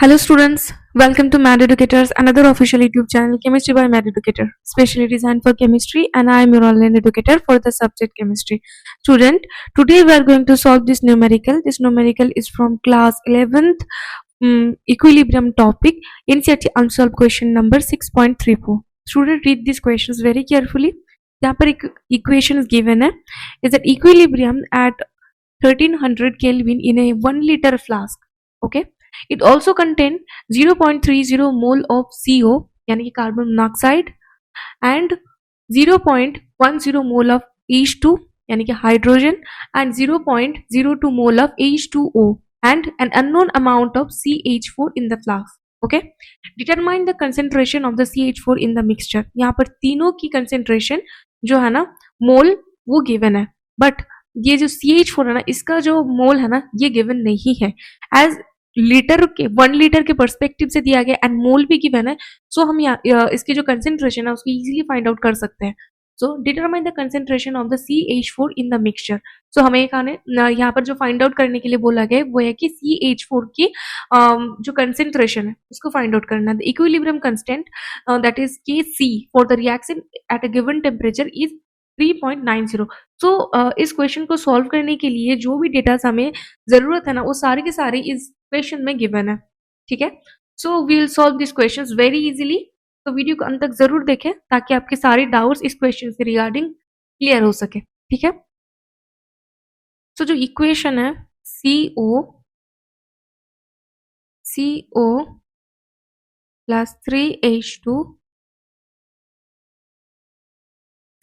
Hello students, welcome to Mad Educators, another official YouTube channel, Chemistry by Mad Educator, specially designed for chemistry, and I am your online educator for the subject chemistry. Student, today we are going to solve this numerical. This numerical is from class 11th equilibrium topic, NCERT unsolved question number 6.34. Student, read these questions very carefully. यहाँ पर एक equation is given है, is that equilibrium at 1300 Kelvin in a 1 liter flask. Okay. It also contain 0.30 mole of CO यानी कि carbon monoxide and 0.10 mole of H2 यानी कि hydrogen and 0.02 mole of H2O and an unknown amount of CH4 in the flask. Okay, determine the concentration of the CH4 in the mixture. यहाँ पर तीनों की concentration जो है ना मोल वो given है, but ये जो CH4 है ना इसका जो मोल है ना ये given नहीं है. As लीटर के 1 लीटर के पर्सपेक्टिव से दिया गया एंड मोल भी गिवन है, सो हम इसकी जो कंसेंट्रेशन है उसको इजीली फाइंड आउट कर सकते हैं. So determine the concentration of the CH4 in the mixture. So हमें यहाँ पर जो फाइंड आउट करने के लिए बोला गया वो है कि CH4 की जो कंसेंट्रेशन है उसको फाइंड आउट करना. The equilibrium constant that is Kc for the reaction at a given temperature is 3.90. सो इस क्वेश्चन को सॉल्व करने के लिए जो भी डेटा हमें जरूरत है ना वो सारे के सारे इस क्वेश्चन में गिवन है. ठीक है, so we will solve this questions very easily. तो वीडियो को अंत तक जरूर देखें ताकि आपके सारे डाउट्स इस क्वेश्चन से रिगार्डिंग क्लियर हो सके. ठीक है, सो जो इक्वेशन है CO plus 3H2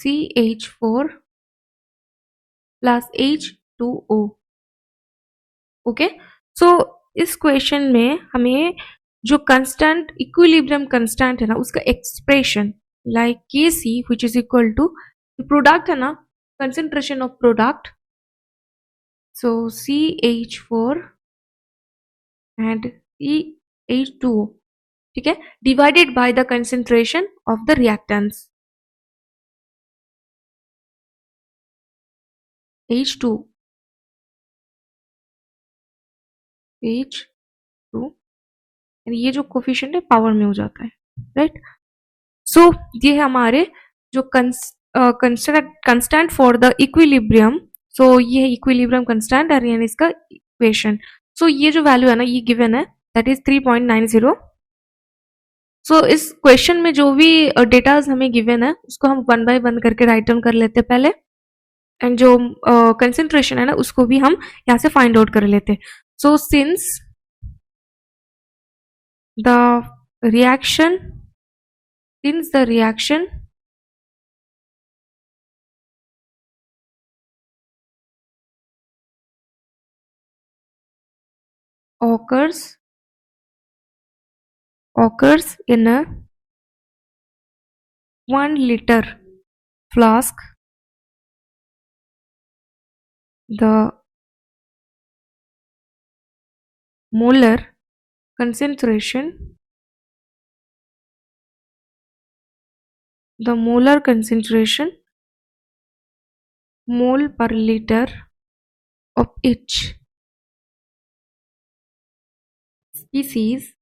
CH4 plus H2O. Okay, so इस क्वेश्चन में हमें जो कंस्टेंट इक्विलिब्रियम कंस्टेंट है ना उसका expression like Kc which is equal to product है ना concentration of product, so CH4 and CH2O. ठीक है, divided by the concentration of the reactants H2 ये जो कोफिशिएंट है पावर में हो जाता है, राइट. सो ये है हमारे जो कंस्टेंट फॉर द इक्विलिब्रियम. सो ये है इक्विलिब्रियम कंस्टेंट और यानी इसका इक्वेशन. सो ये जो वैल्यू है ना ये गिवन है दैट इज 3.90. सो इस क्वेश्चन में जो भी डेटाज हमें गिवन है उसको हम 1 by 1 करके राइट डाउन कर लेते पहले, एंड जो कंसेंट्रेशन है ना उसको भी हम यहाँ से फाइंड आउट कर लेते. So since the reaction occurs in a 1 liter flask, the molar concentration mole per liter of each species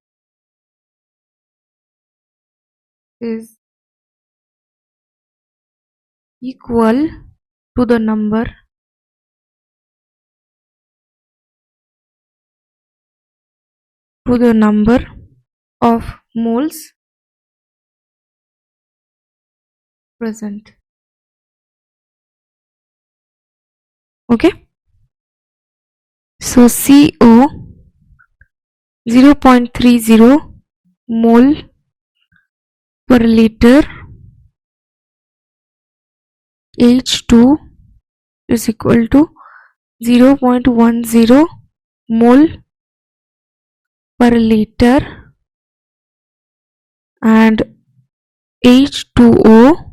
is equal to the number of moles present. Okay, so CO 0.30 mole per liter, H2 is equal to 0.10 mole per liter, and H2O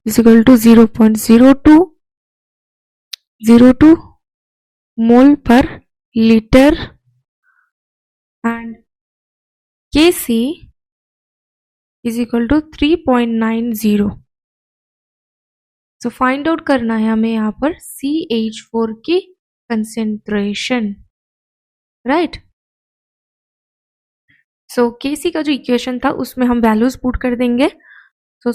is equal to 0.02 mole per liter, and Kc is equal to 3.90. So find out करना है हमें यहाँ पर CH4 की concentration, right. सो केसी का जो equation था उसमें हम वैल्यूज पुट कर देंगे. सो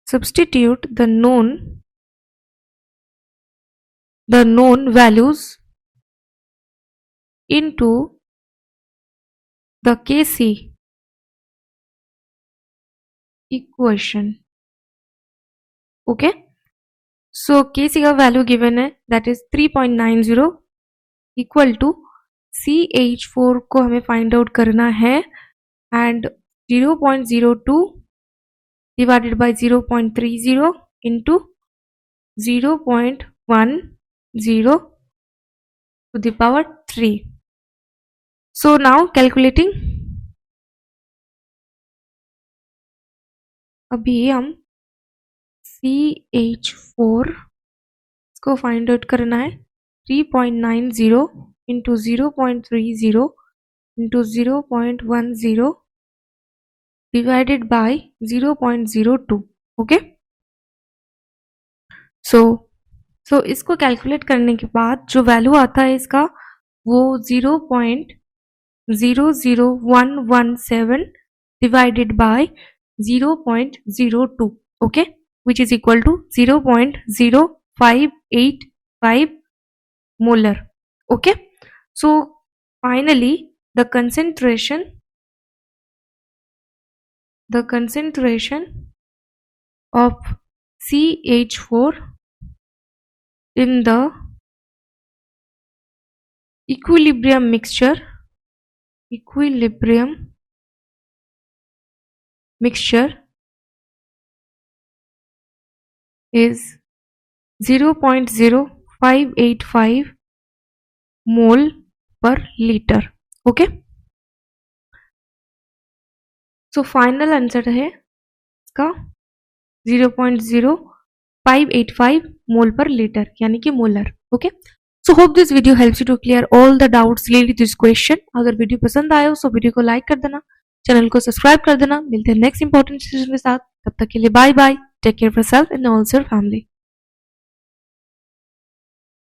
substitute the known values into the Kc equation. Okay, so Kc का वैल्यू गिवन है, that is 3.90 equal to CH4 को हमें फाइंड आउट करना है, and 0.02 divided by 0.30 into 0.10 to the power 3. So now calculating. अभी हम CH4 को find out करना है. 3.90 into 0.30 into 0.10 divided by 0.02. Okay, सो इसको कैलकुलेट करने के बाद जो वैल्यू आता है इसका वो 0.00117 divided by 0.02. okay, which is equal to 0.0585 molar. okay, so finally the concentration of CH4 in the equilibrium mixture is 0.0585 mole per liter. okay, so final answer है इसका 0.0585 मोल पर लीटर, यानी कि molar. Okay, so hope this video helps you to clear all the doubts related to this question. अगर video पसंद आया हो तो वीडियो को लाइक कर देना, चैनल को सब्सक्राइब कर देना. मिलते हैं नेक्स्ट इंपॉर्टेंट सेशन के साथ, तब तक के लिए bye bye. Take care of yourself and also your family.